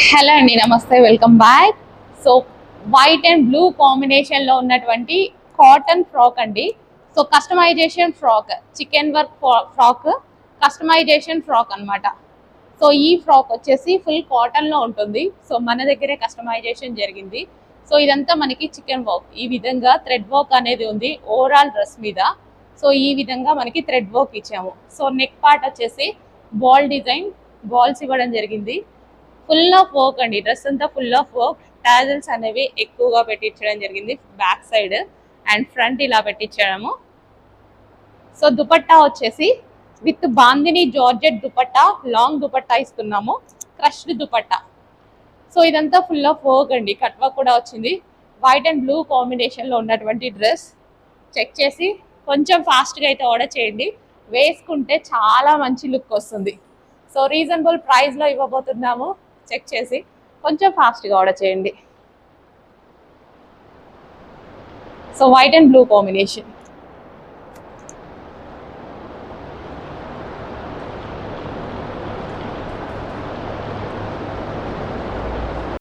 Hello అండి, నమస్తే, welcome back. So white and blue కాంబినేషన్లో ఉన్నటువంటి కాటన్ ఫ్రాక్ అండి. So customisation frock, chikan work frock, customisation frock అనమాట. సో ఈ ఫ్రాక్ వచ్చేసి ఫుల్ కాటన్లో ఉంటుంది. సో మన దగ్గరే కస్టమైజేషన్ జరిగింది. సో ఇదంతా మనకి చికెన్ వర్క్, ఈ విధంగా థ్రెడ్ వర్క్ అనేది ఉంది ఓవరాల్ డ్రెస్ మీద. సో ఈ విధంగా మనకి థ్రెడ్ వర్క్ ఇచ్చాము. సో నెక్ పార్ట్ వచ్చేసి బాల్ డిజైన్, బాల్స్ ఇవ్వడం జరిగింది. ఫుల్ ఆఫ్ వర్క్ అండి, డ్రెస్ అంతా ఫుల్ ఆఫ్ వర్క్. టాజల్స్ అనేవి ఎక్కువగా పెట్టించడం జరిగింది బ్యాక్ సైడ్ అండ్ ఫ్రంట్ ఇలా పెట్టించడము. సో దుపట్టా వచ్చేసి with bandhani georgette dupatta, long dupatta ఇస్తున్నాము, క్రష్డ్ దుపట్టా. సో ఇదంతా ఫుల్ ఆఫ్ వర్క్ అండి, కట్ వర్క్ కూడా వచ్చింది. వైట్ అండ్ బ్లూ కాంబినేషన్లో ఉన్నటువంటి డ్రెస్ చెక్ చేసి కొంచెం ఫాస్ట్గా అయితే ఆర్డర్ చేయండి. వేసుకుంటే చాలా మంచి లుక్ వస్తుంది. సో రీజనబుల్ ప్రైస్లో ఇవ్వబోతున్నాము. చెక్ చేసి కొంచెం ఫాస్ట్గా ఆర్డర్ చేయండి. So white and blue combination.